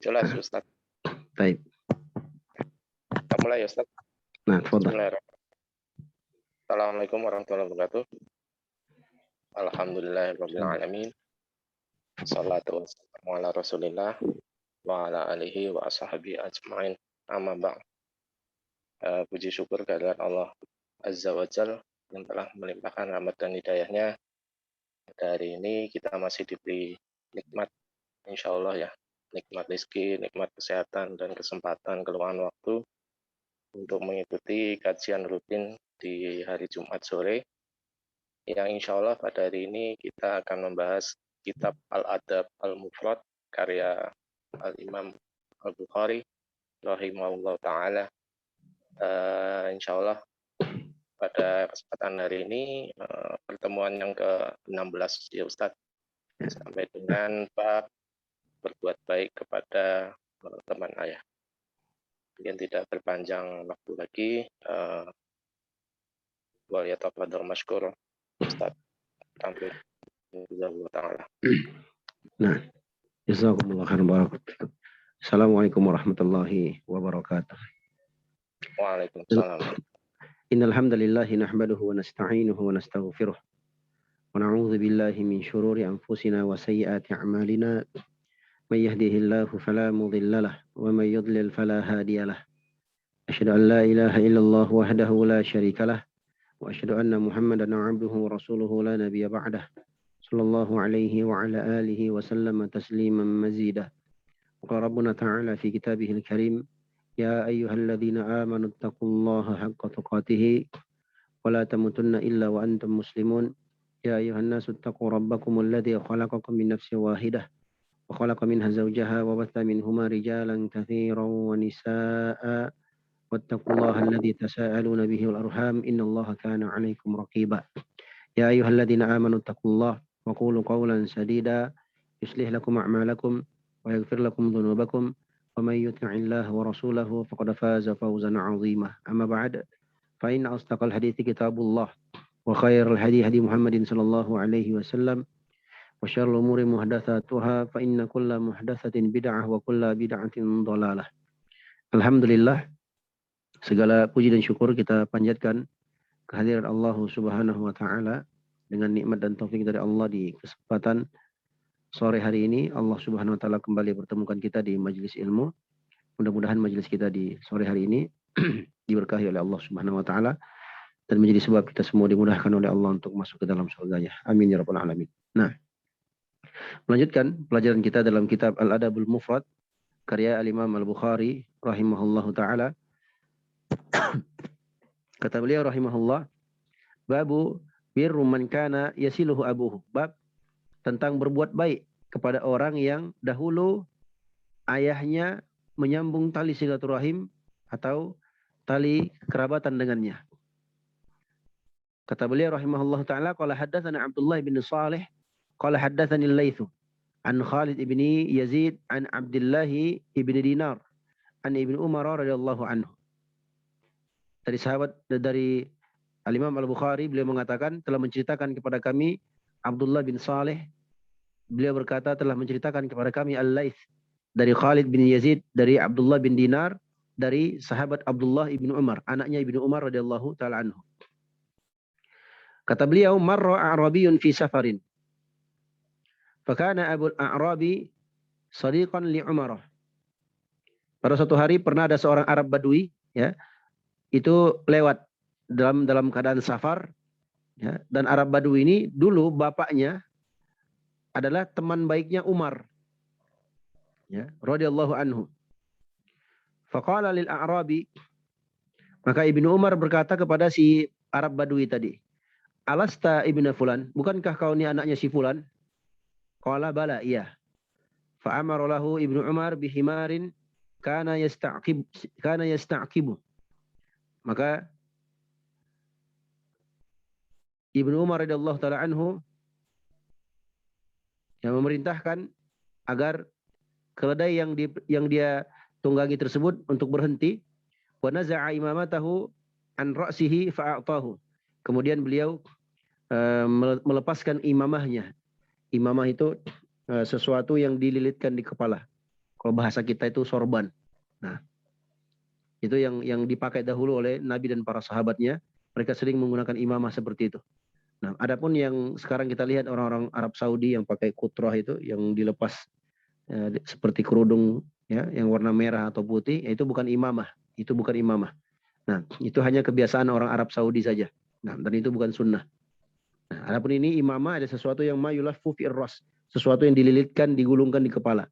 Jelas Ustaz. Baik. Kita mulai Ustaz. Nah, tafadhal. Assalamualaikum warahmatullahi wabarakatuh. Alhamdulillahirabbil alamin. Shalatu wassalamu ala Rasulillah wa ala alihi wa ashabihi ajmain. Amma ba'd. Puji syukur kehadirat Allah Azza wa Jalla yang telah melimpahkan rahmat dan hidayahnya. Hari ini kita masih diberi nikmat insyaallah ya. Nikmat rezeki, nikmat kesehatan dan kesempatan keluangan waktu untuk mengikuti kajian rutin di hari Jumat sore. Yang insya Allah pada hari ini kita akan membahas kitab Al-Adab Al-Mufrad karya Al-Imam Al-Bukhari rahimahullah ta'ala. Insya Allah pada kesempatan hari ini pertemuan yang ke-16 ya Ustadz, sampai dengan bab berbuat baik kepada teman ayah. Mungkin tidak berpanjang waktu lagi, waliyatafadhal masykur Ustaz tampil Allah taala. Nah, jazakumullah khairan barakallahu. Assalamualaikum warahmatullahi wabarakatuh. Waalaikumsalam. Innal hamdalillah nahmaduhu wa nasta'inuhu wa nastaghfiruh. Wa na'udzu billahi min shururi anfusina wa sayyiati a'malina. May yahdihillahu fala mudilla lahu wa may yudlil fala hadiya lahu. Asyhadu an la ilaha illallah wahdahu la syarika lahu wa asyhadu anna Muhammadan 'abduhu wa rasuluhu la nabiyya ba'dah. Sallallahu alaihi wa ala alihi wa sallama tasliman mazidah. Qala Rabbuna ta'ala fi kitabihil karim, ya ayyuhalladzina amanu taqullaha haqqa tuqatih wa la tamutunna illa wa antum muslimun. Ya ayyuhan nasu taqu rabbakumul ladzi khalaqakum min nafsin wahidah wa khalaqa minha zawjaha wa batha minhuma rijalan katsiran wa nisaa'a wattaqullaha alladzi tasaaluna bihi wal arham innallaha kana 'alaikum raqiba. Ya ayyuhalladzina amanu taqullaha wa qulu qawlan sadida yuslih lakum a'malakum wa yaghfir lakum dhunubakum wa may yuti'illaha wa rasulahu faqad faza fawzan 'azima. Amma ba'd, fa inna asdaqal hadithi kitabullah wa khairal hadi hadi Muhammadin sallallahu alaihi wasallam wa syarrul umuri muhdatsatuha fa inna kulla muhdatsatin bid'ah wa kulla bid'atin dhalalah. Alhamdulillah, segala puji dan syukur kita panjatkan kehadiran Allah Subhanahu wa taala dengan nikmat dan taufik dari Allah di kesempatan sore hari ini. Allah Subhanahu wa taala kembali pertemukan kita di majelis ilmu. Mudah-mudahan majelis kita di sore hari ini diberkahi oleh Allah Subhanahu wa taala dan menjadi sebab kita semua dimudahkan oleh Allah untuk masuk ke dalam surganya. Amin ya rabbal alamin. Nah, melanjutkan pelajaran kita dalam kitab Al-Adabul Mufrad karya Al-Imam Al-Bukhari rahimahullahu taala. Kata beliau rahimahullah, babu birru man kana yasiluhu abuhu. Bab tentang berbuat baik kepada orang yang dahulu ayahnya menyambung tali silaturahim atau tali kerabatan dengannya. Kata beliau rahimahullah ta'ala, qala haddatsana Abdullah bin Salih, qala haddatsani al-Laits an Khalid ibn Yazid an Abdullah ibn Dinar an Ibnu Umar radhiyallahu anhu. Dari sahabat dari Al-Imam Al-Bukhari, beliau mengatakan telah menceritakan kepada kami Abdullah bin Saleh, beliau berkata telah menceritakan kepada kami Al-Laits dari Khalid bin Yazid dari Abdullah bin Dinar dari sahabat Abdullah ibn Umar, anaknya Ibnu Umar radhiyallahu taala anhu. Kata beliau, marra a'rabiyun fi safarin. Fakana Abul A'rabi sadiqan li Umar. Pada suatu hari pernah ada seorang Arab Badui, ya, itu lewat dalam keadaan safar, ya, dan Arab Badui ini dulu bapaknya adalah teman baiknya Umar, ya, radhiyallahu anhu. Faqala lil A'rabi, maka Ibnu Umar berkata kepada si Arab Badui tadi, alasta ibnu fulan, bukankah kau ini anaknya si fulan? Qala bala, iya. Fa amara lahu Ibnu Umar bihimarin kana yasta'qibu. Maka Ibnu Umar radhiyallahu taala anhu yang memerintahkan agar keledai yang dia tunggangi tersebut untuk berhenti. Wa naza'a imamatahu an ra'sihi fa'atahu. Kemudian beliau melepaskan imamahnya. Imamah itu sesuatu yang dililitkan di kepala. Kalau bahasa kita itu sorban. Nah, itu yang dipakai dahulu oleh Nabi dan para sahabatnya. Mereka sering menggunakan imamah seperti itu. Nah, adapun yang sekarang kita lihat orang-orang Arab Saudi yang pakai kutrah itu, yang dilepas seperti kerudung ya, yang warna merah atau putih, itu bukan imamah. Itu bukan imamah. Nah, itu hanya kebiasaan orang Arab Saudi saja. Nah, dan itu bukan sunnah. Nah, adapun ini imamah ada sesuatu yang mayulafu fi'ir ras, sesuatu yang dililitkan, digulungkan di kepala.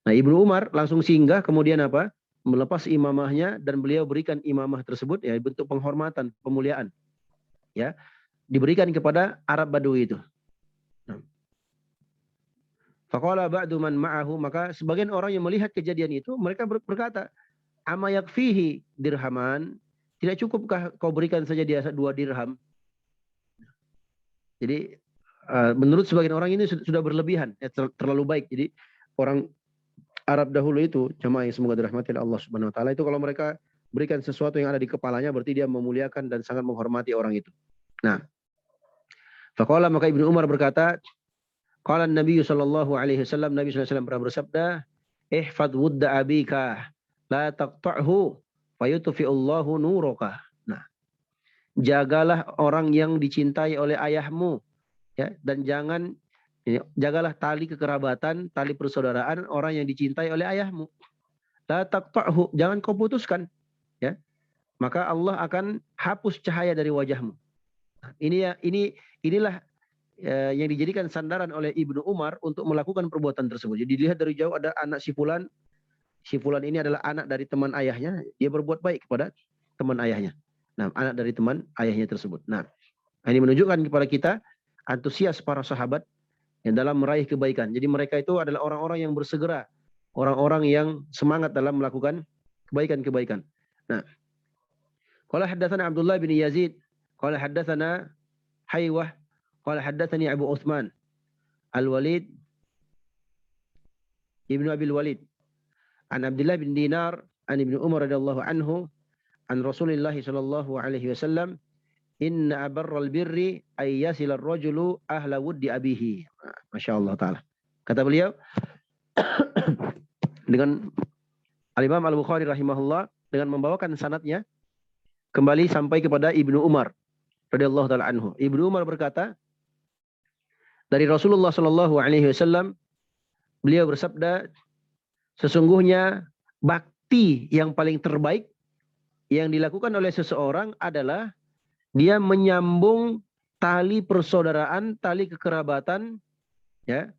Nah, Ibnu Umar langsung singgah, kemudian apa? Melepas imamahnya dan beliau berikan imamah tersebut ya bentuk penghormatan, pemuliaan. Ya, diberikan kepada Arab Badui itu. Nah. Faqala ba'du man ma'ahu, maka sebagian orang yang melihat kejadian itu mereka berkata, "Ama yakfihi dirhaman?" Tidak cukupkah kau berikan saja dia 2 dirham? Jadi menurut sebagian orang ini sudah berlebihan, ya, terlalu baik. Jadi orang Arab dahulu itu, jemaah yang semoga dirahmati oleh Allah Subhanahu wa taala, itu kalau mereka berikan sesuatu yang ada di kepalanya berarti dia memuliakan dan sangat menghormati orang itu. Nah, faqala, maka Ibnu Umar berkata, qala Nabi sallallahu alaihi wasallam, Nabi sallallahu alaihi wasallam pernah bersabda, ihfad wudda abika la taqta'hu fayutfi'ullahu nuraka. Nah, jagalah orang yang dicintai oleh ayahmu, ya, dan jagalah tali kekerabatan, tali persaudaraan orang yang dicintai oleh ayahmu. La taqta'hu, jangan kau putuskan, ya. Maka Allah akan hapus cahaya dari wajahmu. Nah, inilah yang dijadikan sandaran oleh Ibnu Umar untuk melakukan perbuatan tersebut. Jadi dilihat dari jauh ada anak si fulan ini adalah anak dari teman ayahnya, dia berbuat baik kepada teman ayahnya. Nah, anak dari teman ayahnya tersebut. Nah, ini menunjukkan kepada kita antusias para sahabat yang dalam meraih kebaikan. Jadi mereka itu adalah orang-orang yang bersegera, orang-orang yang semangat dalam melakukan kebaikan-kebaikan. Nah, qala haddatsana Abdullah bin Yazid, qala haddatsana Haywah, qala haddatsani Abu Utsman Al-Walid Ibnu Abil Walid an Abdullah bin Dinar an Ibnu Umar radhiyallahu anhu an Rasulillah sallallahu alaihi wasallam, inna abarral birri ay yasila ar-rajulu ahla wuddi abihi. Masya Allah taala. Kata beliau dengan Al-Imam Al-Bukhari rahimahullah dengan membawakan sanadnya kembali sampai kepada Ibnu Umar radhiyallahu taala anhu. Ibnu Umar berkata, dari Rasulullah sallallahu alaihi wasallam, beliau bersabda, sesungguhnya bakti yang paling terbaik yang dilakukan oleh seseorang adalah dia menyambung tali persaudaraan, tali kekerabatan, ya,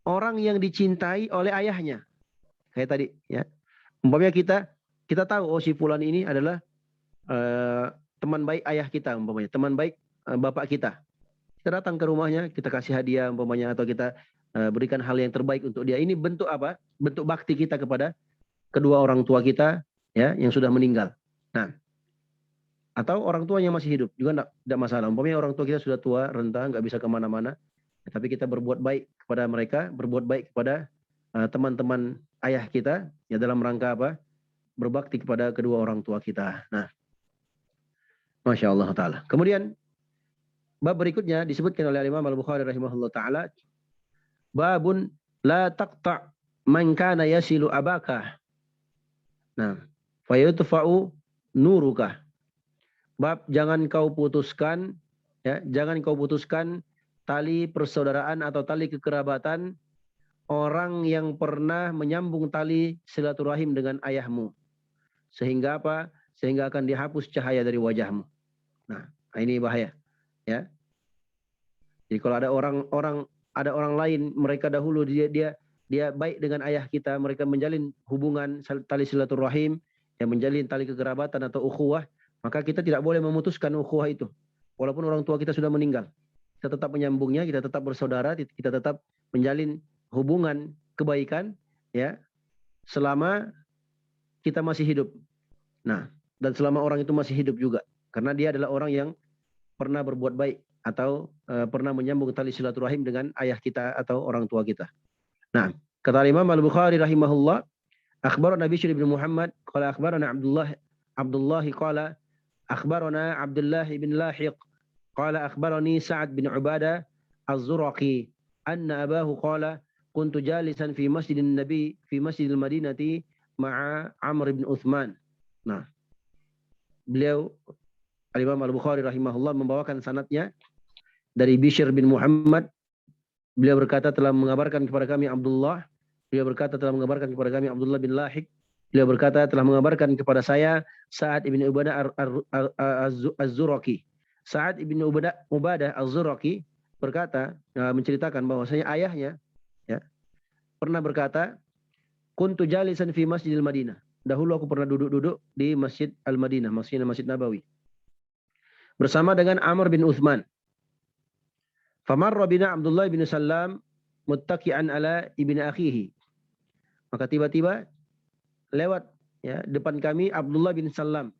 orang yang dicintai oleh ayahnya. Kayak tadi, ya. Umpamanya kita tahu, oh si fulan ini adalah teman baik ayah kita, umpamanya teman baik bapak kita. Kita datang ke rumahnya, kita kasih hadiah umpamanya, atau kita berikan hal yang terbaik untuk dia. Ini bentuk apa? Bentuk bakti kita kepada kedua orang tua kita, ya, yang sudah meninggal. Nah, atau orang tua yang masih hidup juga tidak masalah. Umpamanya orang tua kita sudah tua, renta, nggak bisa kemana-mana, tapi kita berbuat baik kepada mereka, berbuat baik kepada teman-teman ayah kita, ya, dalam rangka apa? Berbakti kepada kedua orang tua kita. Nah, Masya Allah Ta'ala. Kemudian bab berikutnya disebutkan oleh Imam Al-Bukhari rahimahullah ta'ala, babun la taqta' man kana yasilu abaka. Nah, fayutfa'u nuruka. Bab jangan kau putuskan, ya, jangan kau putuskan tali persaudaraan atau tali kekerabatan orang yang pernah menyambung tali silaturahim dengan ayahmu. Sehingga apa? Sehingga akan dihapus cahaya dari wajahmu. Nah, ini bahaya, ya. Jadi kalau ada orang lain, mereka dahulu dia baik dengan ayah kita, mereka menjalin hubungan tali silaturahim, yang menjalin tali kekerabatan atau ukhuwah, maka kita tidak boleh memutuskan ukhuwah itu. Walaupun orang tua kita sudah meninggal, kita tetap menyambungnya, kita tetap bersaudara, kita tetap menjalin hubungan kebaikan, ya, selama kita masih hidup. Nah, dan selama orang itu masih hidup juga, karena dia adalah orang yang pernah berbuat baik atau pernah menyambung tali silaturahim dengan ayah kita atau orang tua kita. Nah, kata Imam Al-Bukhari rahimahullah, akhbarana Bishr bin Muhammad qala akhbarana Abdullah qala akhbarana Abdullah bin Lahiq qala akhbarani Sa'ad bin Ubadah az-Zuraqi anna abahu qala kuntu jalisan fi masjidin Nabi fi masjidil Madinati ma'a Amr bin Uthman. Nah, beliau Al-Imam Al-Bukhari rahimahullah membawakan sanadnya dari Bishr bin Muhammad. Beliau berkata telah mengabarkan kepada kami Abdullah. Beliau berkata telah mengabarkan kepada kami Abdullah bin Lahiq. Beliau berkata telah mengabarkan kepada saya Sa'ad ibn Ubadah az-Zuraqi. Sa'ad ibn Ubadah az-Zuraqi berkata, menceritakan bahwasanya ayahnya ya, pernah berkata, kuntu jalisan fi Masjidil Madinah. Dahulu aku pernah duduk-duduk di Masjid Al-Madinah, Masjid Nabawi. Bersama dengan Amr bin Uthman. Famarra bina Abdullah bin Salam muttaki'an ala ibni akhihi. Maka tiba-tiba lewat ya depan kami Abdullah bin Salam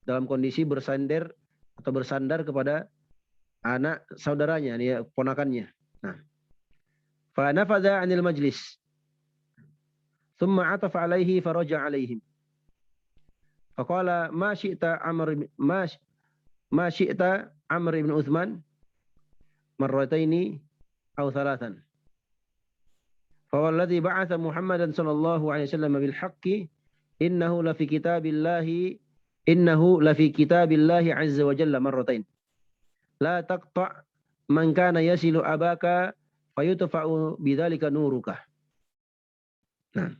dalam kondisi bersandar kepada anak saudaranya, ya, ponakannya. Nah, fa nafadha 'anil majlis. Thumma 'atafa 'alaihi faraja 'alaihim. Faqala ma syi'ta Amr ibn Uthman marrataini aw thalathan. Fawalladhi ba'atha Muhammadan sallallahu alaihi wasallam bil haqqi innahu la fi kitabillahi azza wa jalla marratain. La taqta' man kana yasilu abaka fayutfa'u bidzalika nuruka. Nah.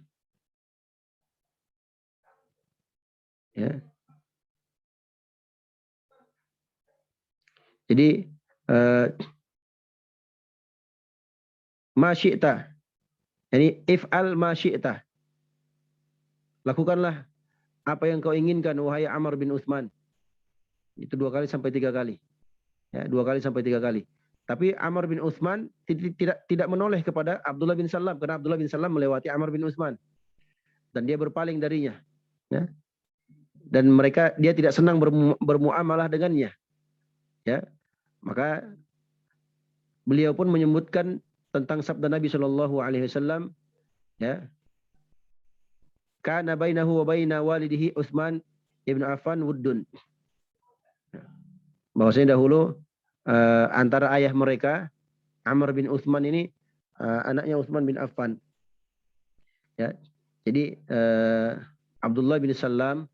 Ya. Jadi ma syi'ta. Yani if'al ma syi'ta. Lakukanlah apa yang kau inginkan wahai Amr bin Uthman. Itu 2 kali sampai 3 kali. Ya, 2 kali sampai 3 kali. Tapi Amr bin Uthman tidak menoleh kepada Abdullah bin Salam karena Abdullah bin Salam melewati Amr bin Uthman dan dia berpaling darinya. Ya. Dan dia tidak senang bermuamalah dengannya. Ya. Maka beliau pun menyebutkan tentang sabda Nabi Shallallahu Alaihi Wasallam, ya, kana bainahu wa baina walidihi Utsman ibn Affan wuddun. Bahwasanya dahulu antara ayah mereka Amr bin Utsman ini anaknya Utsman bin Affan. Ya, jadi Abdullah bin Salam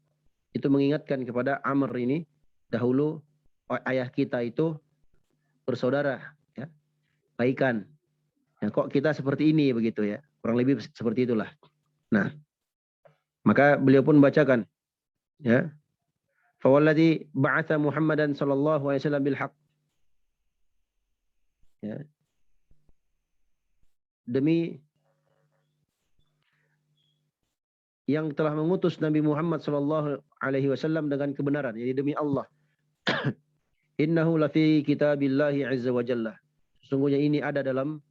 itu mengingatkan kepada Amr ini dahulu ayah kita itu bersaudara, ya, baikan. Ya, kok kita seperti ini begitu ya, kurang lebih seperti itulah. Nah, maka beliau pun membacakan, ya, fawalladhi ba'atha Muhammadan sallallahu alaihi wasallam bil haqq. Ya. Demi yang telah mengutus Nabi Muhammad sallallahu alaihi wasallam dengan kebenaran, jadi demi Allah. Innahu lafi kitabillahi azza wa jalla. Sesungguhnya ini ada dalam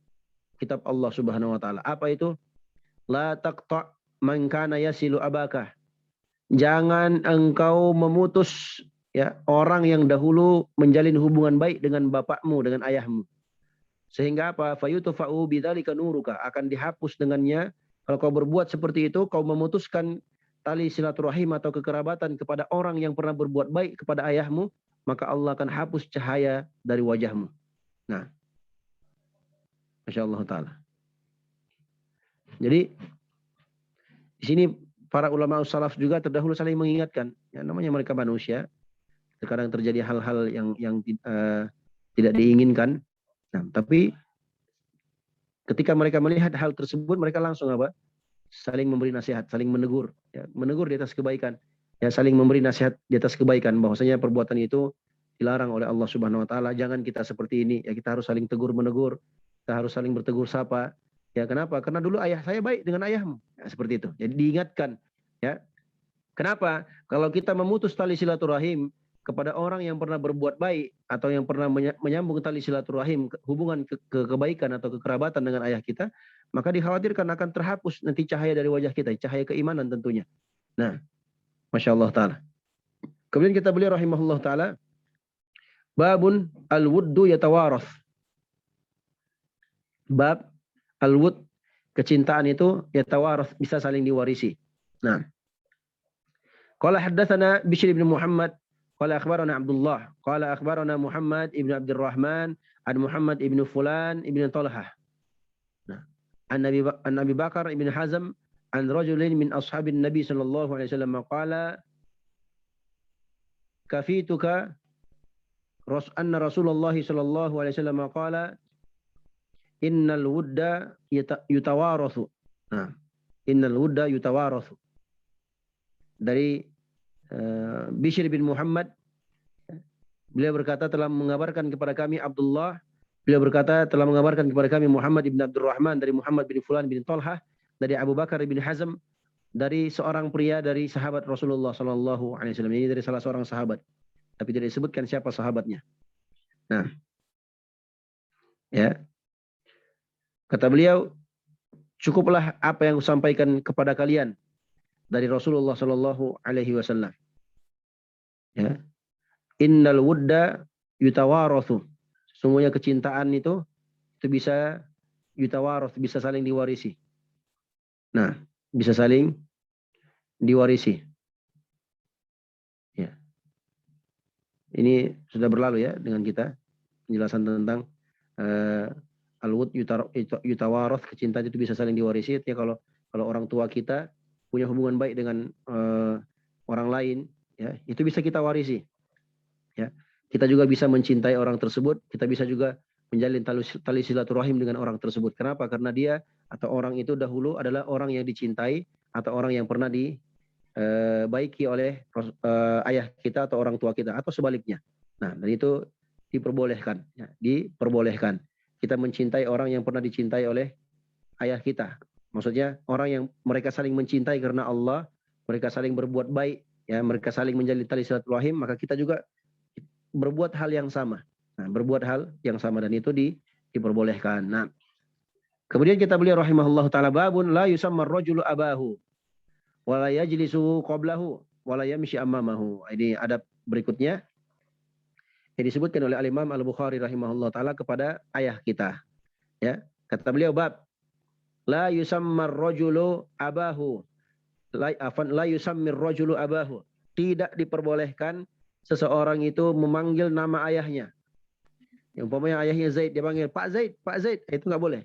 kitab Allah Subhanahu wa taala. Apa itu? La taqta' man kana yasilu abaka. Jangan engkau memutus, ya, orang yang dahulu menjalin hubungan baik dengan bapakmu, dengan ayahmu. Sehingga apa? Fayutfa'u bidzalika nuruka, akan dihapus dengannya. Kalau kau berbuat seperti itu, kau memutuskan tali silaturahim atau kekerabatan kepada orang yang pernah berbuat baik kepada ayahmu, maka Allah akan hapus cahaya dari wajahmu. Nah, Masya Allah Ta'ala. Jadi di sini para ulama salaf juga terdahulu saling mengingatkan. Ya, namanya mereka manusia. Terkadang terjadi hal-hal yang tidak diinginkan. Nah, tapi ketika mereka melihat hal tersebut, mereka langsung apa? Saling memberi nasihat, saling menegur. Ya, menegur di atas kebaikan. Ya, saling memberi nasihat di atas kebaikan. Bahwasanya perbuatan itu dilarang oleh Allah Subhanahu Wa Taala. Jangan kita seperti ini. Ya, kita harus saling tegur menegur. Kita harus saling bertegur sapa. Ya, kenapa? Karena dulu ayah saya baik dengan ayahmu. Ya, seperti itu. Jadi diingatkan. Ya, kenapa? Kalau kita memutus tali silaturahim kepada orang yang pernah berbuat baik atau yang pernah menyambung tali silaturahim, hubungan kebaikan atau kekerabatan dengan ayah kita, maka dikhawatirkan akan terhapus nanti cahaya dari wajah kita, cahaya keimanan tentunya. Nah, Masya Allah Ta'ala. Kemudian kita beliau rahimahullah Ta'ala, babun al-wuddu yatawaroth. Bab al-wud, kecintaan itu yatawaroth, bisa saling diwarisi. Nah, qala haddatsana Bishr bin Muhammad qala akhbarana Abdullah qala akhbarana Muhammad ibn Abdurrahman an Muhammad ibn Fulan ibn Talhah. Nah, an Abi Bakar ibn Hazm an rajulin min ashabin Nabi sallallahu alaihi wasallam qala kafituka anna Rasulullah sallallahu alaihi wasallam qala innal wudda yutawarathu. Nah, innal wudda yutawarathu. Dari Bishr bin Muhammad, beliau berkata telah mengabarkan kepada kami Abdullah, beliau berkata telah mengabarkan kepada kami Muhammad bin Abdurrahman dari Muhammad bin Fulan bin Talhah dari Abu Bakar bin Hazm dari seorang pria dari sahabat Rasulullah sallallahu alaihi wasallam. Ini dari salah seorang sahabat, tapi tidak disebutkan siapa sahabatnya. Nah, ya. Kata beliau, cukuplah apa yang kusampaikan kepada kalian dari Rasulullah sallallahu alaihi wasallam. Ya. Innal wudda yutawarathu. Sesungguhnya kecintaan itu bisa yutawarath, bisa saling diwarisi. Nah, bisa saling diwarisi. Ya. Ini sudah berlalu ya dengan kita penjelasan tentang al-wud yutawaroth, kecintaan itu bisa saling diwarisi. Ya, kalau orang tua kita punya hubungan baik dengan orang lain, ya, itu bisa kita warisi. Ya, kita juga bisa mencintai orang tersebut. Kita bisa juga menjalin tali silaturahim dengan orang tersebut. Kenapa? Karena dia atau orang itu dahulu adalah orang yang dicintai atau orang yang pernah dibaiki oleh ayah kita atau orang tua kita atau sebaliknya. Nah, dan itu diperbolehkan. Ya, diperbolehkan. Kita mencintai orang yang pernah dicintai oleh ayah kita. Maksudnya orang yang mereka saling mencintai karena Allah, mereka saling berbuat baik, ya, mereka saling menjalin tali silaturahim, maka kita juga berbuat hal yang sama. Nah, berbuat hal yang sama dan itu diperbolehkan. Nah, kemudian kita beliau rahimahullah taala babun la yusammar rajulu abahu wa la yajlisu qablahu wa la yamshi amamahu. Ini adab berikutnya yang disebutkan oleh Al-Imam Al-Bukhari rahimahullah taala kepada ayah kita. Ya, kata beliau bab la yusammar rajulu abahu la yusammir rajulu abahu. Tidak diperbolehkan seseorang itu memanggil nama ayahnya. Yang umpamanya ayahnya Zaid, dia panggil Pak Zaid, Pak Zaid, itu nggak boleh.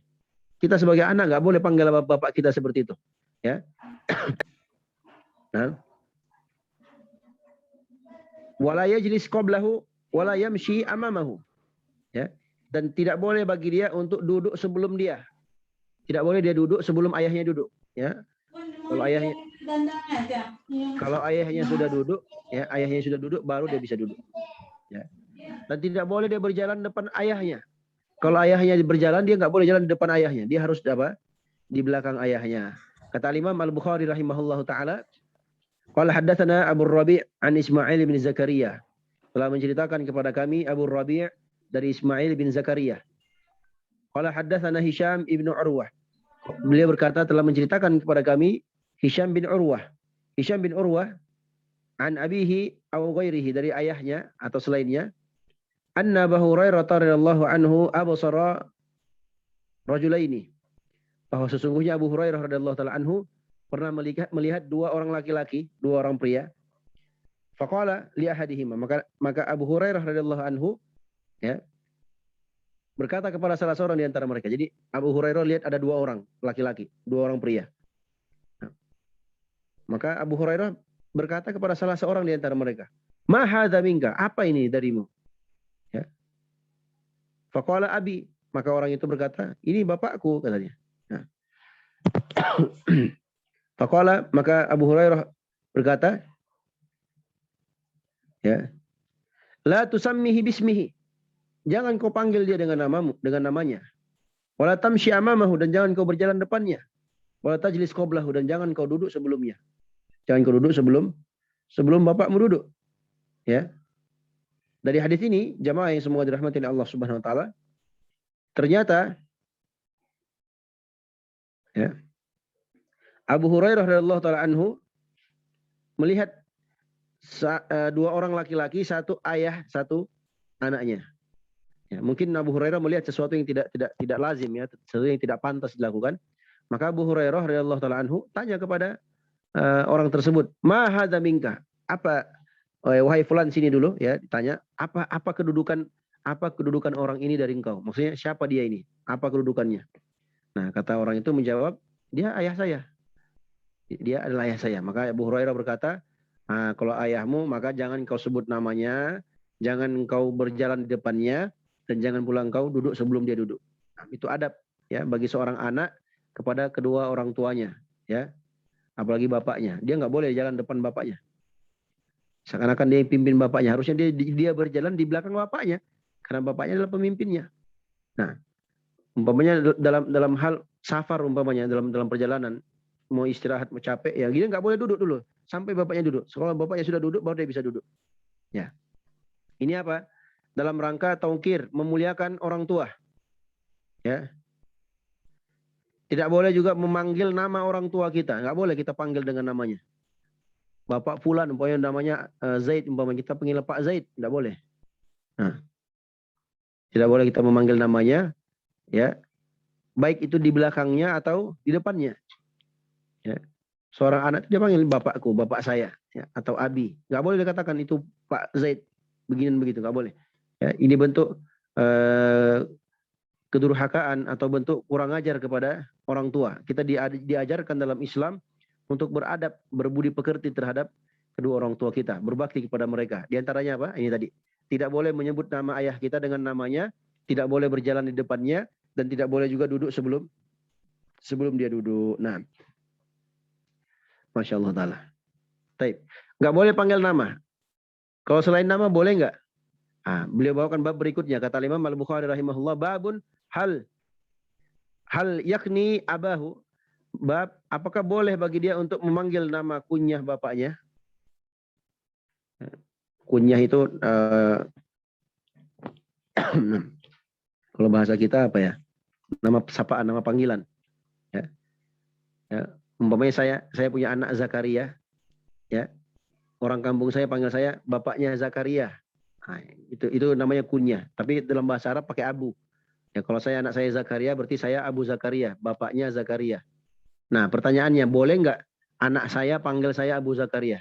Kita sebagai anak nggak boleh panggil bapak kita seperti itu, ya. Nah, wala yajlis qablahu wala yamshi amamahu, ya. Dan tidak boleh bagi dia untuk duduk sebelum dia. Tidak boleh dia duduk sebelum ayahnya duduk, ya. Kalau ayahnya sudah duduk, ya, ayahnya sudah duduk baru dia bisa duduk, ya. Dan tidak boleh dia berjalan depan ayahnya. Kalau ayahnya berjalan, dia nggak boleh jalan di depan ayahnya. Dia harus di belakang ayahnya. Kata Imam Al-Bukhari rahimahullahu taala, qala haddatsana Abu Rabi' an Ismail bin Zakaria. Telah menceritakan kepada kami Abu Rabi' dari Ismail bin Zakaria. Qala haddatsana Hisham ibnu Urwah. Beliau berkata telah menceritakan kepada kami Hisham bin Urwah. Hisham bin Urwah an abihi aw ghairihi, dari ayahnya atau selainnya. Anna Abu Hurairah radhiyallahu anhu absara rajulaini. Bahwa sesungguhnya Abu Hurairah radhiyallahu taala anhu pernah melihat dua orang laki-laki, dua orang pria. Faqala li ahadihima, maka Abu Hurairah radhiyallahu anhu, ya, berkata kepada salah seorang di antara mereka. Jadi Abu Hurairah lihat ada dua orang laki-laki, dua orang pria. Nah, maka Abu Hurairah berkata kepada salah seorang di antara mereka, "Ma hadza minka?" Apa ini darimu? Ya. Faqala abi, maka orang itu berkata, "Ini bapakku," katanya. Nah. Faqala, maka Abu Hurairah berkata, ya, "La tusammihi bismihi." Jangan kau panggil dia dengan namanya. Wala tamshi amamahu, dan jangan kau berjalan depannya. Wala tajlis qablahu, dan jangan kau duduk sebelumnya. Jangan kau duduk sebelum bapakmu duduk. Ya. Dari hadis ini, jamaah yang semoga dirahmati oleh Allah Subhanahu wa taala, ternyata, ya, Abu Hurairah radhiyallahu taala anhu melihat dua orang laki-laki, satu ayah, satu anaknya. Ya, mungkin Abu Hurairah melihat sesuatu yang tidak lazim, ya, sesuatu yang tidak pantas dilakukan. Maka Abu Hurairah radhiyallahu taala anhu tanya kepada orang tersebut, "Ma hadza minka?" Apa wahai fulan sini dulu ya, ditanya apa kedudukan orang ini dari engkau? Maksudnya siapa dia ini? Apa kedudukannya? Nah, kata orang itu menjawab, dia ayah saya. Dia adalah ayah saya. Maka Abu Hurairah berkata, kalau ayahmu maka jangan kau sebut namanya, jangan kau berjalan di depannya, dan jangan pula kau duduk sebelum dia duduk. Nah, itu adab ya bagi seorang anak kepada kedua orang tuanya, ya. Apalagi bapaknya. Dia nggak boleh jalan depan bapaknya. Seakan-akan dia yang pimpin bapaknya. Harusnya dia berjalan di belakang bapaknya. Karena bapaknya adalah pemimpinnya. Nah, umpamanya dalam hal safar umpamanya dalam perjalanan mau istirahat mau capek ya dia nggak boleh duduk dulu sampai bapaknya duduk. Kalau bapaknya sudah duduk baru dia bisa duduk. Ya. Ini apa? Dalam rangka taukir, memuliakan orang tua. Ya. Tidak boleh juga memanggil nama orang tua kita. Nggak boleh kita panggil dengan namanya. Bapak Fulan umpamanya namanya Zaid umpamanya kita panggil Pak Zaid, nggak boleh. Nah, tidak boleh kita memanggil namanya, ya, baik itu di belakangnya atau di depannya. Ya. Seorang anak dia panggil bapakku, bapak saya, ya, atau abi. Nggak boleh dikatakan itu Pak Zaid, begini begitu, nggak boleh. Ya, ini bentuk kedurhakaan atau bentuk kurang ajar kepada orang tua. Kita diajarkan dalam Islam untuk beradab, berbudi pekerti terhadap kedua orang tua kita, berbakti kepada mereka. Di antaranya apa? Ini tadi. Tidak boleh menyebut nama ayah kita dengan namanya, tidak boleh berjalan di depannya, dan tidak boleh juga duduk sebelum dia duduk. Nah, Masya Allah Ta'ala. Taib. Nggak boleh panggil nama. Kalau selain nama boleh nggak? Beliau bawakan bab berikutnya. Kata Imam Al-Bukhari rahimahullah, babun hal yakni abahu. Bab, apakah boleh bagi dia untuk memanggil nama kunyah bapaknya? Kunyah itu kalau bahasa kita apa ya? Nama sapaan, nama panggilan. Ya. Ya. Umpamanya saya punya anak Zakaria, ya. Orang kampung saya panggil saya bapaknya Zakaria. Nah, itu namanya kunyah. Tapi dalam bahasa Arab pakai abu. Ya, kalau anak saya Zakaria berarti saya Abu Zakaria, bapaknya Zakaria. Nah, pertanyaannya, boleh nggak anak saya panggil saya Abu Zakaria?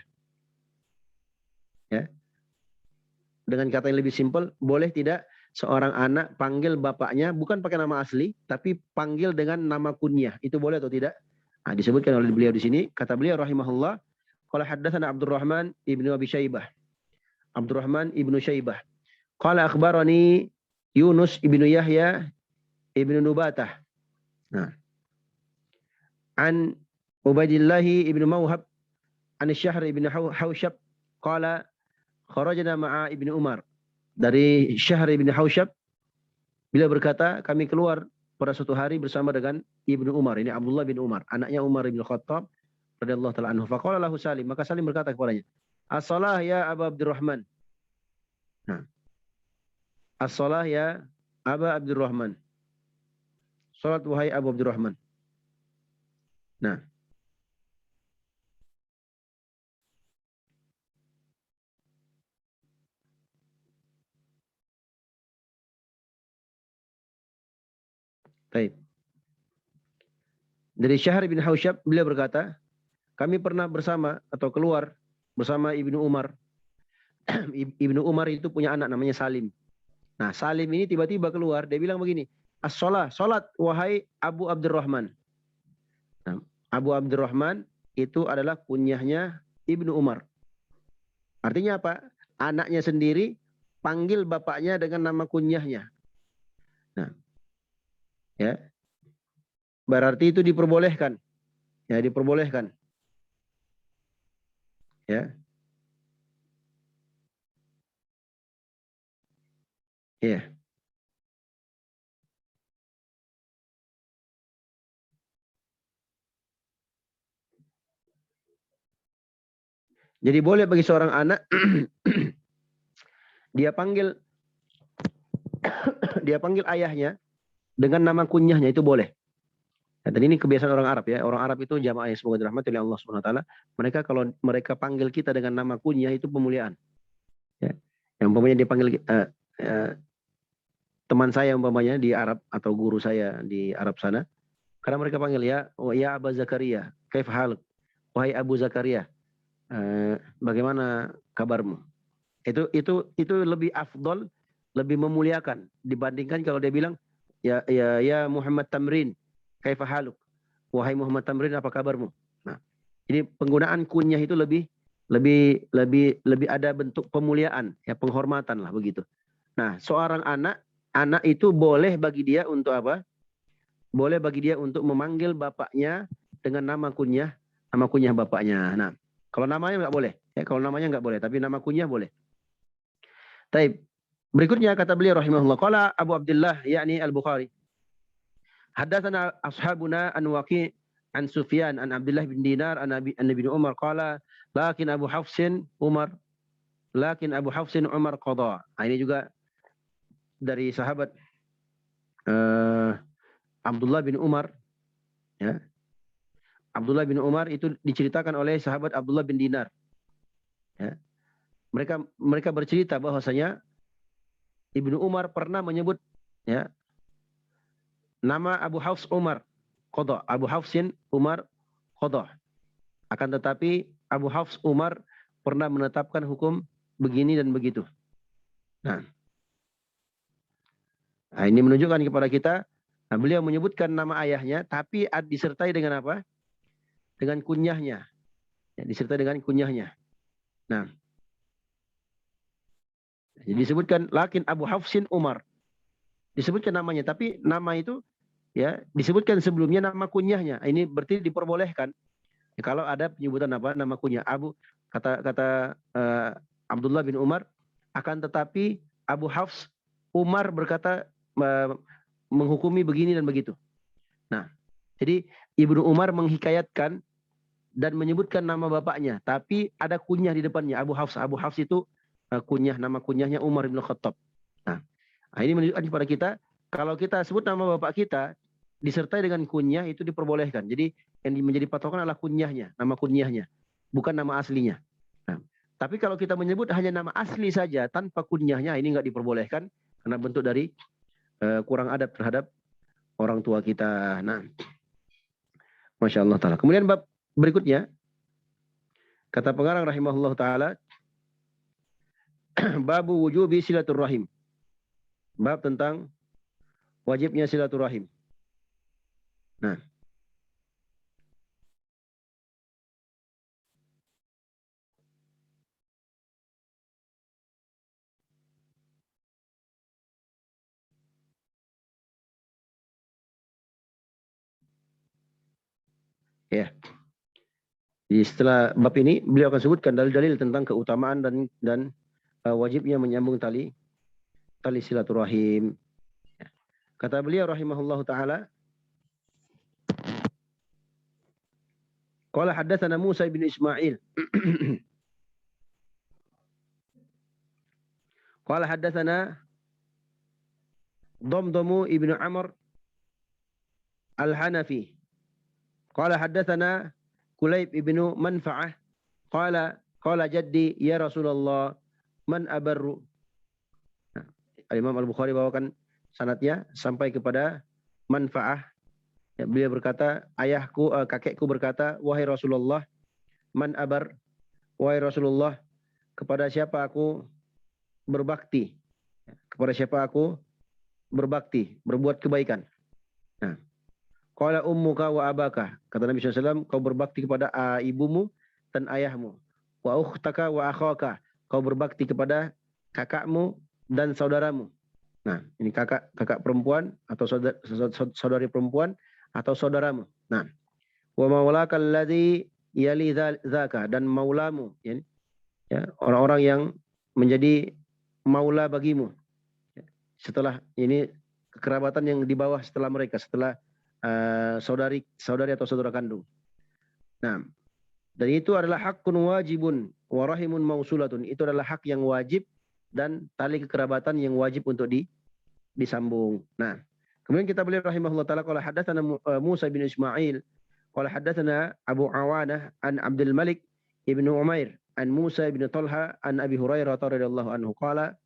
Ya. Dengan kata yang lebih simpel, boleh tidak seorang anak panggil bapaknya bukan pakai nama asli, tapi panggil dengan nama kunyah. Itu boleh atau tidak? Nah, disebutkan oleh beliau di sini. Kata beliau rahimahullah, qala haddatsana Abdurrahman ibnu Abi Syaibah. Abdurrahman ibnu Syaibah. Qala akhbarani Yunus ibnu Yahya ibnu Nubatah. Nah. An Ubaidillahi ibnu Mawhab an Syahr ibnu Hausyab qala kharajna ma'a Ibnu Umar. Dari Syahr ibnu Hausyab, beliau berkata, kami keluar pada suatu hari bersama dengan Ibnu Umar. Ini Abdullah bin Umar, anaknya Umar bin Khattab radhiyallahu ta'ala anhu. Faqala lahu Salim, maka Salim berkata kepadanya, as-salah ya Aba Abdurrahman. Nah, as-salah ya Aba Abdurrahman. Salat wahai Abu Abdurrahman. Nah, baik. Dari Syahr bin Hausyab, beliau berkata, kami pernah bersama atau keluar bersama Ibnu Umar. Ibnu Umar itu punya anak namanya Salim. Nah, Salim ini tiba-tiba keluar, dia bilang begini, as-salah, salat wahai Abu Abdurrahman. Nah, Abu Abdurrahman itu adalah kunyahnya Ibnu Umar. Artinya apa? Anaknya sendiri panggil bapaknya dengan nama kunyahnya. Nah, ya. Berarti itu diperbolehkan. Ya, diperbolehkan. Ya. Iya. Jadi boleh bagi seorang anak dia panggil ayahnya dengan nama kunyahnya, itu boleh. Dan ini kebiasaan orang Arab ya. Orang Arab itu jamaah yang semoga dirahmati oleh Allah Subhanahu wa taala. Mereka kalau mereka panggil kita dengan nama kunyah itu pemuliaan. Ya. Yang umpamanya dia panggil teman saya umpamanya di Arab atau guru saya di Arab sana, karena mereka panggil ya Abu Zakaria, kaif haluk? Wahai Abu Zakaria, bagaimana kabarmu? Itu lebih afdol, lebih memuliakan dibandingkan kalau dia bilang ya Muhammad Tamrin, kaifa haluk? Wahai Muhammad Tamrin, apa kabarmu? Nah, jadi penggunaan kunyah itu lebih ada bentuk pemuliaan, ya penghormatan lah begitu. Nah, seorang anak itu boleh bagi dia untuk apa? Boleh bagi dia untuk memanggil bapaknya dengan nama kunyah bapaknya. Nah, kalau namanya nggak boleh, ya kalau namanya nggak boleh, tapi nama kunyah boleh. Taib. Berikutnya kata beliau rahimahullah, qala Abu Abdullah yakni Al-Bukhari. Haddatsana ashabuna an Waqi' an Sufyan an Abdullah bin Dinar an Ibnu Umar qala lakin Abu Hafsin Umar qada. Nah, ini juga dari sahabat Abdullah bin Umar, ya. Abdullah bin Umar itu diceritakan oleh sahabat Abdullah bin Dinar. Ya. Mereka bercerita bahwasanya Ibnu Umar pernah menyebut, ya, nama Abu Hafs Umar qada. Abu Hafsin Umar qada. Akan tetapi Abu Hafs Umar pernah menetapkan hukum begini dan begitu. Nah, ini menunjukkan kepada kita, beliau menyebutkan nama ayahnya, tapi disertai dengan apa? Dengan kunyahnya. Ya, disertai dengan kunyahnya. Nah, jadi disebutkan lakin Abu Hafsin Umar. Disebutkan namanya, tapi nama itu ya disebutkan sebelumnya nama kunyahnya. Ini berarti diperbolehkan. Ya, kalau ada penyebutan apa? Nama kunyah. Kata Abdullah bin Umar, akan tetapi Abu Hafs Umar berkata menghukumi begini dan begitu. Nah, jadi Ibnu Umar menghikayatkan dan menyebutkan nama bapaknya, tapi ada kunyah di depannya, Abu Hafs. Abu Hafs itu nama kunyahnya Umar bin Khattab. Nah, ini menunjukkan kepada kita, kalau kita sebut nama bapak kita disertai dengan kunyah itu diperbolehkan. Jadi yang menjadi patokan adalah kunyahnya, nama kunyahnya, bukan nama aslinya. Nah, tapi kalau kita menyebut hanya nama asli saja tanpa kunyahnya, ini nggak diperbolehkan karena bentuk dari kurang adab terhadap orang tua kita. Nah, Masya Allah Ta'ala. Kemudian bab berikutnya, kata pengarang rahimahullah ta'ala, babu wujubi silaturrahim. Bab tentang wajibnya silaturahim. Nah, ya. Jadi setelah bab ini beliau akan sebutkan dalil-dalil tentang keutamaan dan wajibnya menyambung tali silaturahim. Kata beliau rahimahullahu taala, qala haddatsana Musa bin Ismail. Qala haddatsana Damdamu ibnu Amr Al-Hanafi. Qala haddatsana Kulayb ibnu Manfa'ah. Qala jaddi ya Rasulullah man abarru. Imam Al-Bukhari bawakan sanadnya sampai kepada Manfa'ah. Ya, beliau berkata, kakekku berkata, wahai Rasulullah, man abar, wahai Rasulullah, kepada siapa aku berbakti? Kepada siapa aku berbakti, berbuat kebaikan? Nah, qala ummuka wa abaka. Kata Nabi SAW, kau berbakti kepada ibumu dan ayahmu. Wa ukhtaka wa akhaka. Kau berbakti kepada kakakmu dan saudaramu. Nah, ini kakak perempuan atau saudari perempuan atau saudaramu. Nah, wa maulaka alladhi yali dzaka, dan maulamu, ya, orang-orang yang menjadi maula bagimu. Setelah ini kekerabatan yang di bawah setelah mereka, setelah saudari atau saudara kandung. Nah, dan itu adalah hakun wajibun wa rahimun mausulatun. Itu adalah hak yang wajib dan tali kekerabatan yang wajib untuk disambung. Nah, kemudian kita beliau rahimahullah taala qala hadatsana Musa bin Ismail qala hadatsana Abu Awanah an Abdul Malik ibnu Umair an Musa bin Talha an Abi Hurairah radhiyallahu anhu qala,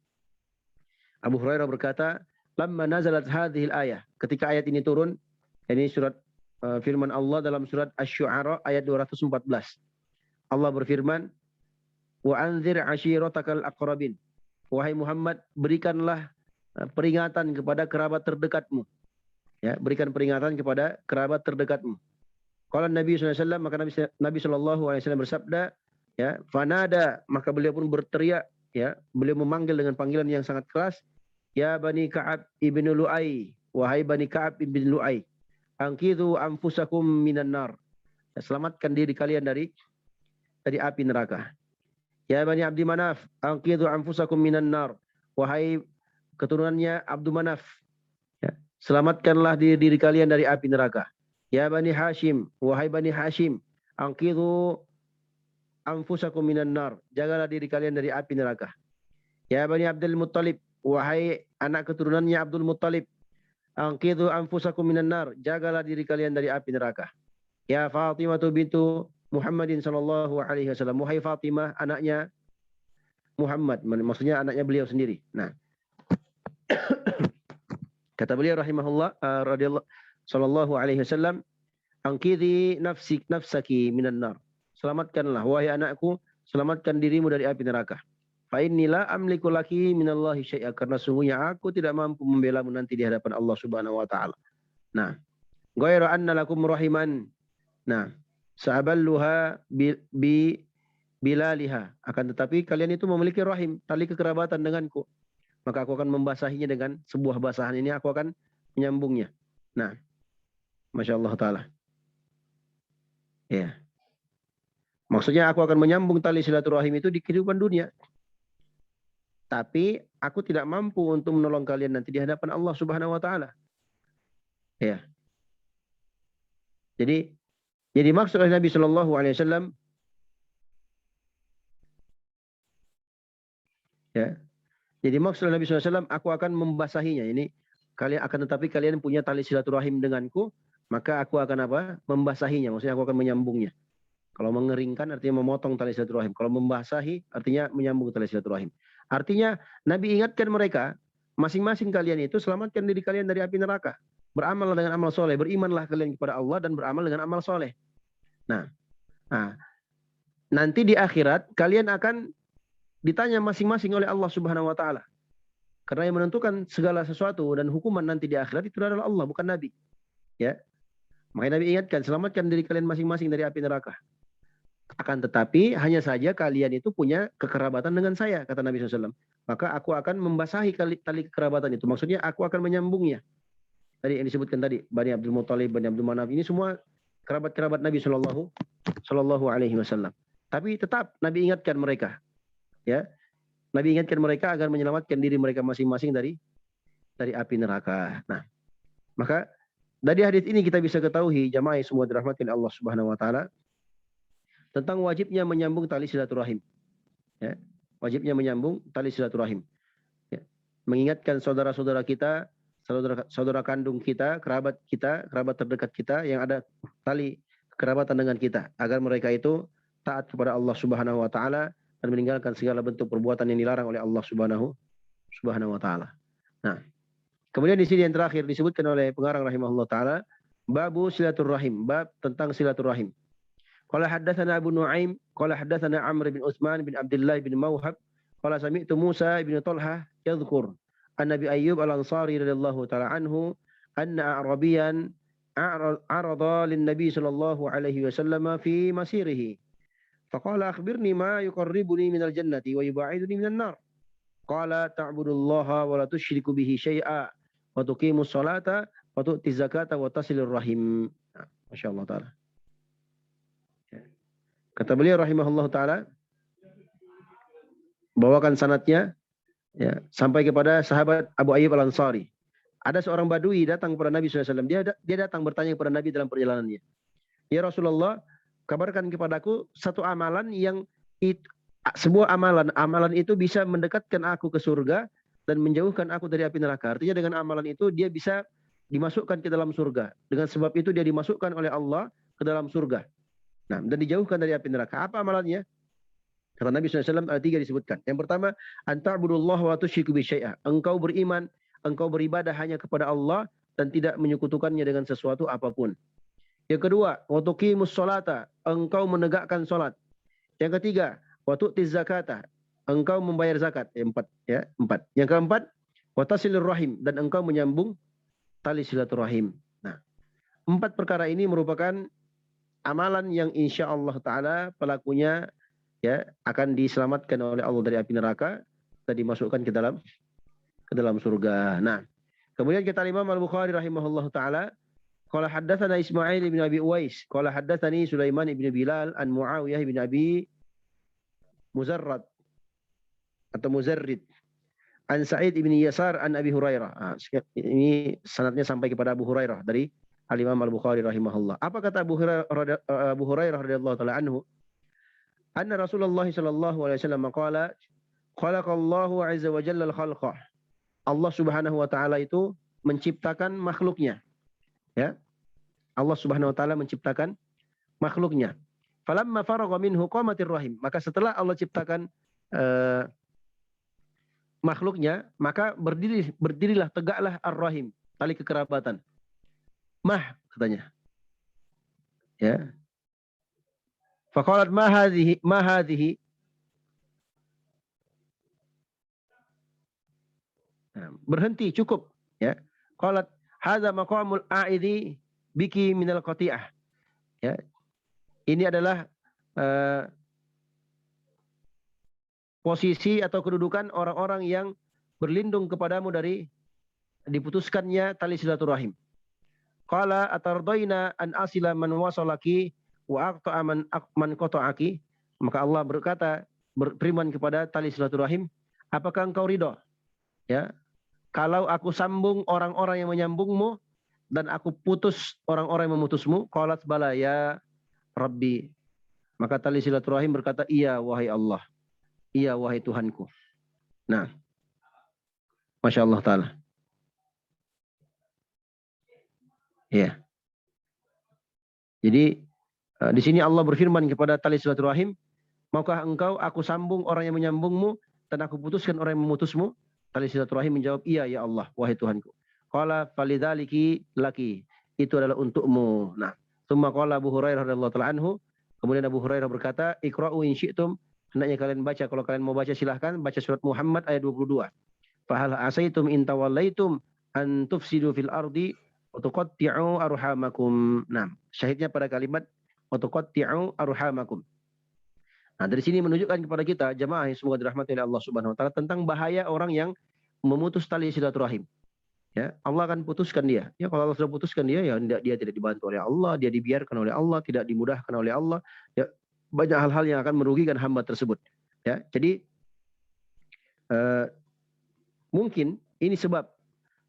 Abu Hurairah berkata, lamma nazalat hadhil ayah, ketika ayat ini turun, ini surat firman Allah dalam surat Asy-Syu'ara ayat 214. Allah berfirman, wa anzir ashiratakal aqrabin. Wahai Muhammad, berikanlah peringatan kepada kerabat terdekatmu. Ya, berikan peringatan kepada kerabat terdekatmu. Kalau Nabi SAW, maka Nabi SAW bersabda, ya, fanada, maka beliau pun berteriak, ya, beliau memanggil dengan panggilan yang sangat keras, ya Bani Ka'ab ibn Lu'ay, wahai Bani Ka'ab ibn Lu'ay, angkidhu anfusakum minan nar. Ya, selamatkan diri kalian dari api neraka. Ya Bani Abdi Manaf, angkidhu anfusakum minan nar. Wahai keturunannya Abdu Manaf, ya, selamatkanlah diri kalian dari api neraka. Ya Bani Hashim, wahai Bani Hashim, angkidhu anfusakum minan nar. Jagalah diri kalian dari api neraka. Ya Bani Abdul Muttalib, wahai anak keturunannya Abdul Muttalib, angkidhu anfusakum minan nar. Jagalah diri kalian dari api neraka. Ya Fatimah bintu Muhammadin sallallahu alaihi wasallam, wahai Fatimah, anaknya Muhammad, maksudnya anaknya beliau sendiri. Nah, kata beliau rahimahullah radhiyallahu sallallahu alaihi wasallam, angkidhi nafsaki minan nar. Selamatkanlah wahai anakku, selamatkan dirimu dari api neraka. Fa inni la amliku laki minallahi syai'a, karena sungguhnya aku tidak mampu membelamu nanti di hadapan Allah Subhanahu wa taala. Nah, ghairu anna lakum rahiman. Nah, sa'aballuha bilaliha, akan tetapi kalian itu memiliki rahim, tali kekerabatan denganku. Maka aku akan membasahinya dengan sebuah basahan ini, aku akan menyambungnya. Nah, Masya Allah Ta'ala. Ya. Maksudnya aku akan menyambung tali silaturahim itu di kehidupan dunia. Tapi aku tidak mampu untuk menolong kalian nanti di hadapan Allah Subhanahu wa taala. Ya. Jadi maksud oleh Nabi Shallallahu alaihi wasallam, ya. Jadi maksud oleh Nabi Shallallahu alaihi wasallam, aku akan membasahinya. Ini kalian akan, tetapi kalian punya tali silaturahim denganku, maka aku akan apa? Membasahinya. Maksudnya aku akan menyambungnya. Kalau mengeringkan artinya memotong tali silaturahim. Kalau membasahi artinya menyambung tali silaturahim. Artinya Nabi ingatkan mereka, masing-masing kalian itu selamatkan diri kalian dari api neraka. Beramallah dengan amal soleh. Berimanlah kalian kepada Allah dan beramal dengan amal soleh. Nah, nanti di akhirat kalian akan ditanya masing-masing oleh Allah Subhanahu wa taala. Karena yang menentukan segala sesuatu dan hukuman nanti di akhirat itu adalah Allah, bukan Nabi. Ya. Makanya Nabi ingatkan, selamatkan diri kalian masing-masing dari api neraka. Akan tetapi hanya saja kalian itu punya kekerabatan dengan saya, kata Nabi SAW. Maka aku akan membasahi tali kekerabatan itu. Maksudnya aku akan menyambungnya. Tadi yang disebutkan tadi, Bani Abdul Muttalib, Bani Abdul Manaf, ini semua kerabat-kerabat Nabi Sallallahu Alaihi Wasallam. Tapi tetap Nabi ingatkan mereka, ya, Nabi ingatkan mereka agar menyelamatkan diri mereka masing-masing dari api neraka. Nah, maka dari hadis ini kita bisa ketahui, jamaah semua dirahmati Allah Subhanahu Wa Taala, tentang wajibnya menyambung tali silaturahim. Ya, wajibnya menyambung tali silaturahim. Ya, mengingatkan saudara-saudara kita, saudara kandung kita, kerabat terdekat kita yang ada tali kerabatan dengan kita, agar mereka itu taat kepada Allah Subhanahu wa taala dan meninggalkan segala bentuk perbuatan yang dilarang oleh Allah Subhanahu wa taala. Nah, kemudian di sini yang terakhir disebutkan oleh pengarang rahimahullah taala, babu silaturahim, bab tentang silaturahim. Qala haddatsana Abu Nuaim, qala haddatsana Amr bin Utsman bin Abdullah bin Mauhab, qala sami'tu Musa bin Talhah yadhkur an-Nabi Ayyub al-Ansari radhiyallahu ta'ala anhu anna Arabiyan arada lin-Nabi sallallahu alaihi wasallam fi masirihi. Faqala akhbirni ma yuqarribuni minal jannati wa yub'iduni minan nar. Qala ta'budullaha wa la tusyriku bihi syai'a wa tuqimus salata wa tu'tiz zakata wa tasilur rahim. Masyaallah taala. Kata beliau rahimahullah taala, bawakan sanadnya, ya, sampai kepada sahabat Abu Ayyub al-Ansari. Ada seorang badui datang kepada Nabi SAW. Dia datang bertanya kepada Nabi dalam perjalanannya. Ya Rasulullah, kabarkan kepadaku satu amalan yang sebuah amalan itu bisa mendekatkan aku ke surga dan menjauhkan aku dari api neraka. Artinya dengan amalan itu dia bisa dimasukkan ke dalam surga. Dengan sebab itu dia dimasukkan oleh Allah ke dalam surga. Nah, dan dijauhkan dari api neraka. Apa amalannya? Kata Nabi SAW, ayat 3 disebutkan. Yang pertama, anta'budullaha wa tusyriku bihi syai'a. Engkau beriman, engkau beribadah hanya kepada Allah dan tidak menyekutukannya dengan sesuatu apapun. Yang kedua, wa tuqimus sholata. Engkau menegakkan salat. Yang ketiga, wa tu'tiz zakata, engkau membayar zakat. Empat, ya, empat. Yang keempat, wa tasilur rahim, dan engkau menyambung tali silaturahim. Nah, empat perkara ini merupakan amalan yang insya Allah Ta'ala pelakunya ya akan diselamatkan oleh Allah dari api neraka dan dimasukkan ke dalam surga. Nah, kemudian kita Imam Al-Bukhari rahimahullah Ta'ala, qala haddatsana Ismail bin Abi Uwais, qala haddatsani Sulaiman bin Bilal an Muawiyah bin Abi Muzarrad atau Muzarrid an Sa'id bin Yasar an Abi Hurairah. Ini sanadnya sampai kepada Abu Hurairah dari Al-Imam Al-Bukhari rahimahullah. Apa kata Abu Hurairah radhiyallahu taala anhu? Anna Rasulullah sallallahu alaihi wasallam qala khalaqallahu azza wa jalla al-khalqa. Allah Subhanahu wa taala itu menciptakan makhluknya. Ya. Allah Subhanahu wa taala menciptakan makhluknya. Falamma faragha minhu qamatir rahim. Maka setelah Allah ciptakan makhluknya, maka berdirilah tegaklah ar-rahim, tali kekerabatan. Mah katanya. Ya. Faqalat ma hadhihi. Nah, berhenti cukup, ya. Qalat hadza maqamul a'idhi biki minal qati'ah. Ya. Ini adalah posisi atau kedudukan orang-orang yang berlindung kepadamu dari diputuskannya tali silaturahim. Qala atardaina an asila man wasalaki wa aqta'a man qata'aki. Maka Allah berkata, berfirman kepada tali silaturahim, apakah engkau ridho? Ya. Kalau aku sambung orang-orang yang menyambungmu dan aku putus orang-orang yang memutusmu, qalat bala ya Rabbi. Maka tali silaturahim berkata, iya wahai Allah. Iya wahai Tuhanku. Nah. Masya Allah Ta'ala. Ya. Jadi di sini Allah berfirman kepada tali silaturahim, maukah engkau aku sambung orang yang menyambungmu dan aku putuskan orang yang memutusmu? Tali silaturahim menjawab, iya ya Allah, wahai Tuhanku. Qala falidzaliki laki, itu adalah untukmu. Nah, tsumma qala Abu Hurairah radhiyallahu ta'ala anhu, kemudian Abu Hurairah berkata, iqra'u in syi'tum, hendaknya kalian baca, kalau kalian mau baca silahkan baca surat Muhammad ayat 22. Fa hal asaitum in tawallaitum an tufsidu fil ardi wa tuqatti'u arhamakum. Nah, syahidnya pada kalimat wa tuqatti'u arhamakum. Nah, dari sini menunjukkan kepada kita jemaah yang semoga dirahmati oleh Allah Subhanahu wa taala tentang bahaya orang yang memutus tali silaturahim. Ya, Allah akan putuskan dia. Ya, kalau Allah sudah putuskan dia, ya dia tidak dibantu oleh Allah, dia dibiarkan oleh Allah, tidak dimudahkan oleh Allah. Ya, banyak hal-hal yang akan merugikan hamba tersebut. Ya, jadi mungkin ini sebab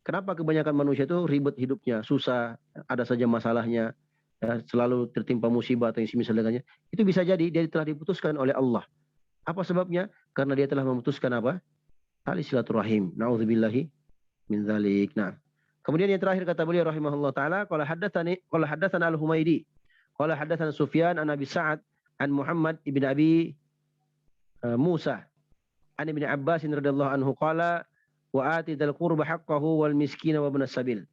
kenapa kebanyakan manusia itu ribet hidupnya, susah, ada saja masalahnya, ya, selalu tertimpa musibah atau yang semisal dengannya. Itu bisa jadi dia telah diputuskan oleh Allah. Apa sebabnya? Karena dia telah memutuskan apa? Tali silaturahim. Nauzubillahi min dzalik. Nah, kemudian yang terakhir kata beliau rahimahullah taala, qala haddatsana al-Humaidi, qala haddatsana Sufyan an Abi Sa'ad an Muhammad ibn Abi Musa an Ibn Abbas radhiyallahu anhu qala wa ati dzal qurba haqqahu wal miskina wa ibnas sabil.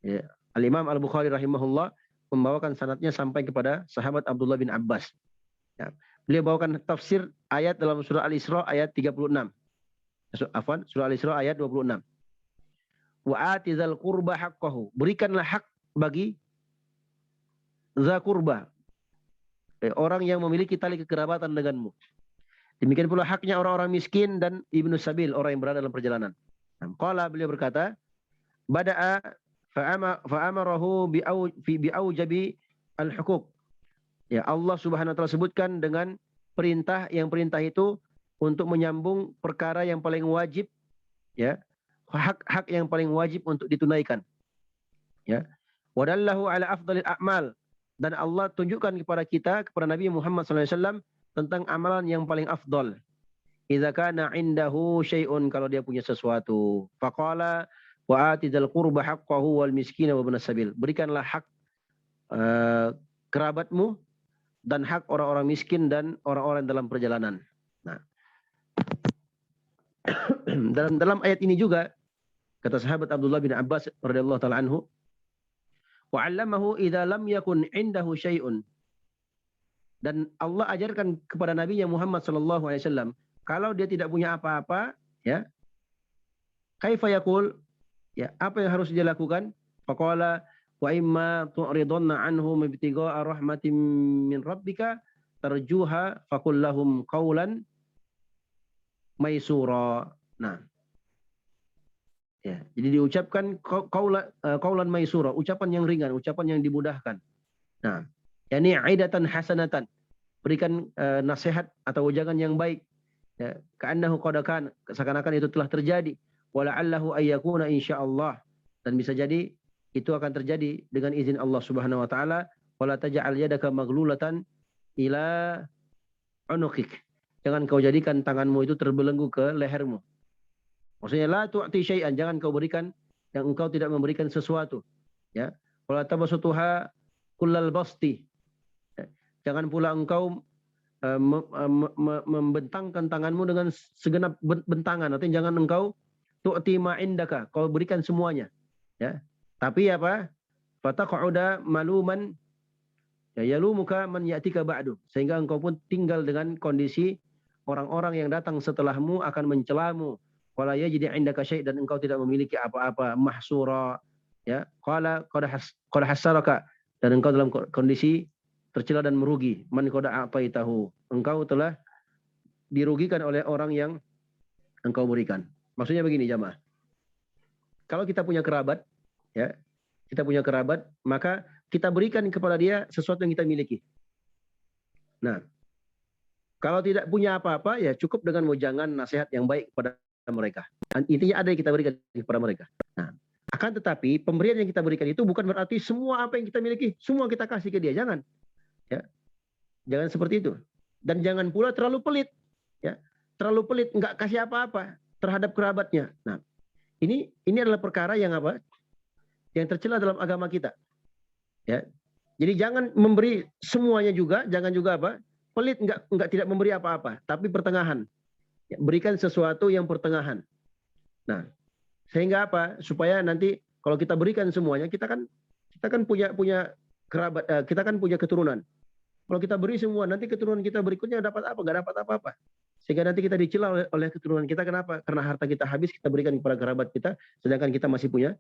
Ya, Al-Imam Al-Bukhari rahimahullah membawakan sanadnya sampai kepada sahabat Abdullah bin Abbas. Ya, beliau bawakan tafsir ayat dalam surah Al-Isra ayat 36. Surah Al-Isra ayat 26. Wa atizal qurba haqqahu, berikanlah hak bagi za qurba, orang yang memiliki tali kekerabatan denganmu. Demikian pula haknya orang-orang miskin dan ibnu sabil, orang yang berada dalam perjalanan. Qala, beliau berkata, bada'a fa'amarahu bi'aujabi al-huquq. Ya, Allah Subhanahu wa taala sebutkan dengan perintah, yang perintah itu untuk menyambung perkara yang paling wajib, ya, hak-hak yang paling wajib untuk ditunaikan. Ya. Wadallahu ala afdalil a'mal, dan Allah tunjukkan kepada kita, kepada Nabi Muhammad SAW tentang amalan yang paling afdal. Idza kana indahu syai'un, kalau dia punya sesuatu. Faqala wa atizal qurba haqqahu wal miskina wa ibnas sabil. Berikanlah hak kerabatmu dan hak orang-orang miskin dan orang-orang dalam perjalanan. Nah, dalam ayat ini juga kata sahabat Abdullah bin Abbas radhiyallahu taala anhu, 'allamahu idza lam yakun indahu syai'un. Dan Allah ajarkan kepada Nabi Muhammad SAW, kalau dia tidak punya apa-apa, ya, kaifa yaqul, ya, apa yang harus dia lakukan? Faqala wa imma tu'ridunna anhum ibtigha'a rahmatin min rabbika tarjuha faqul lahum qawlan maisura. Nah, ya, jadi diucapkan qaulan maisura, ucapan yang ringan, ucapan yang dimudahkan. Nah, yakni aidatan hasanatan, berikan nasihat atau ujangan yang baik. Ya, ka'annahu qad kana, seakan-akan itu telah terjadi. Wala'allahu ayyakuna insyaallah, dan bisa jadi itu akan terjadi dengan izin Allah Subhanahu wa taala. Wala taj'al yadaka maghlulatan ila unuqik. Jangan kau jadikan tanganmu itu terbelenggu ke lehermu. Maksudnya la tu'ti syai'an, jangan kau berikan yang engkau tidak memberikan sesuatu. Ya. Wala tabasutuha kullal basti. Jangan pula engkau membentangkan tanganmu dengan segenap bentangan. Artinya jangan engkau tu'ti ma indaka, kau berikan semuanya. Ya. Tapi apa? Fataq'uda maluman yalumuka man ya'tika ba'du. Sehingga engkau pun tinggal dengan kondisi orang-orang yang datang setelahmu akan mencelamu. Wala yajid indaka syai', dan engkau tidak memiliki apa-apa, mahsura. Ya. Qala qad hasaraka, dan engkau dalam kondisi tercela dan merugi. Man qad a'taitahu, engkau telah dirugikan oleh orang yang engkau berikan. Maksudnya begini jamaah. Kalau kita punya kerabat, ya, kita punya kerabat, maka kita berikan kepada dia sesuatu yang kita miliki. Nah, kalau tidak punya apa-apa, ya cukup dengan wejangan nasihat yang baik kepada mereka. Dan intinya ada yang kita berikan kepada mereka. Nah, akan tetapi pemberian yang kita berikan itu bukan berarti semua apa yang kita miliki, semua kita kasih ke dia. Jangan. Ya. Jangan seperti itu. Dan jangan pula terlalu pelit. Ya. Terlalu pelit, nggak kasih apa-apa terhadap kerabatnya. Nah, ini adalah perkara yang apa? Yang tercela dalam agama kita. Ya. Jadi jangan memberi semuanya juga, jangan juga apa? Pelit, nggak tidak memberi apa-apa, tapi pertengahan. Ya, berikan sesuatu yang pertengahan. Nah, sehingga apa? Supaya nanti kalau kita berikan semuanya, kita kan punya kerabat, kita kan punya keturunan. Kalau kita beri semua, nanti keturunan kita berikutnya dapat apa? Nggak dapat apa-apa. Sehingga nanti kita dicela oleh keturunan kita. Kenapa? Karena harta kita habis, kita berikan kepada kerabat kita, sedangkan kita masih punya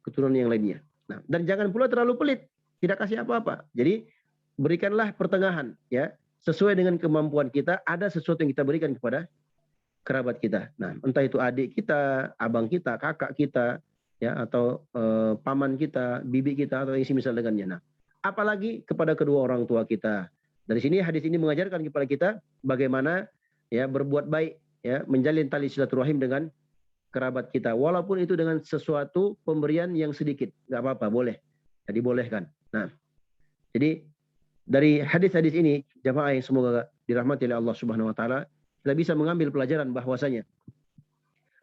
keturunan yang lainnya. Nah, dan jangan pula terlalu pelit, tidak kasih apa-apa. Jadi berikanlah pertengahan, ya, sesuai dengan kemampuan kita. Ada sesuatu yang kita berikan kepada kerabat kita. Nah, entah itu adik kita, abang kita, kakak kita, ya, atau paman kita, bibi kita, atau yang semisal dengannya. Nah, apalagi kepada kedua orang tua kita. Dari sini hadis ini mengajarkan kepada kita bagaimana, ya, berbuat baik, ya, menjalin tali silaturahim dengan kerabat kita, walaupun itu dengan sesuatu pemberian yang sedikit, nggak apa-apa, boleh, jadi bolehkan. Nah, jadi dari hadis-hadis ini, jamaah yang semoga dirahmati oleh Allah Subhanahu Wa Taala, kita bisa mengambil pelajaran bahwasanya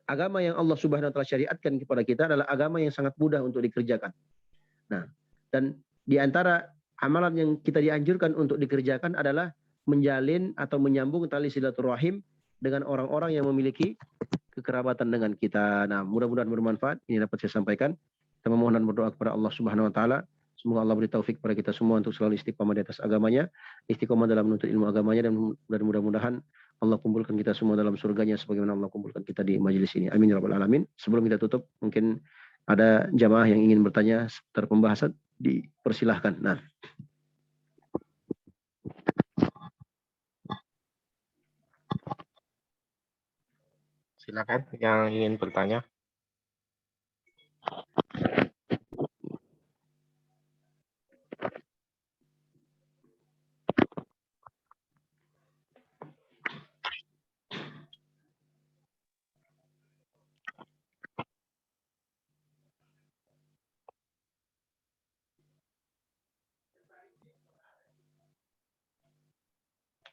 agama yang Allah Subhanahu Wa Taala syariatkan kepada kita adalah agama yang sangat mudah untuk dikerjakan. Nah, dan di antara amalan yang kita dianjurkan untuk dikerjakan adalah menjalin atau menyambung tali silaturahim dengan orang-orang yang memiliki kekerabatan dengan kita. Nah, mudah-mudahan bermanfaat. Ini dapat saya sampaikan. Kita memohon dan berdoa kepada Allah Subhanahu Wa Taala. Semoga Allah beri taufik kepada kita semua untuk selalu istiqomah di atas agamanya, istiqomah dalam menuntut ilmu agamanya, dan mudah-mudahan Allah kumpulkan kita semua dalam surganya sebagaimana Allah kumpulkan kita di majelis ini. Amin ya rabbal alamin. Sebelum kita tutup, mungkin ada jamaah yang ingin bertanya seputar pembahasan, dipersilahkan. Nah. Silakan yang ingin bertanya.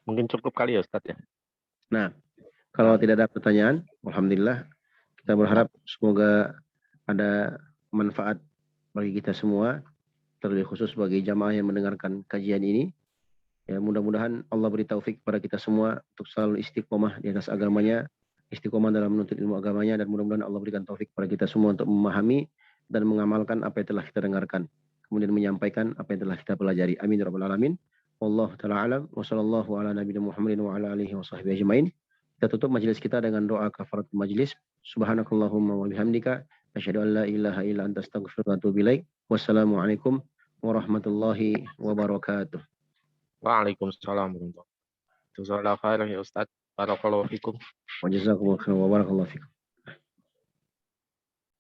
Mungkin cukup kali ya Ustadz ya. Nah, kalau tidak ada pertanyaan, alhamdulillah, kita berharap semoga ada manfaat bagi kita semua, terlebih khusus bagi jamaah yang mendengarkan kajian ini. Ya, mudah-mudahan Allah beri taufik kepada kita semua untuk selalu istiqomah di atas agamanya, istiqomah dalam menuntut ilmu agamanya, dan mudah-mudahan Allah berikan taufik kepada kita semua untuk memahami dan mengamalkan apa yang telah kita dengarkan, kemudian menyampaikan apa yang telah kita pelajari. Amin ya rabbal alamin. Wallahu taala alam wa sallallahu ala nabiyina Muhammadin wa ala alihi wa sahbihi ajmain. Kita tutup majelis kita dengan doa kafaratul majlis. Subhanakallahumma wa bihamdika asyhadu an la ilaha illa anta astaghfiruka wa atubu ilaik. Wassalamualaikum warahmatullahi wabarakatuh. Waalaikumsalam warahmatullahi wabarakatuh. Jazakallahu khairan ya Ustaz. Barakallahu fikum. Wa jazakumullahu khairan wa barakallahu fikum.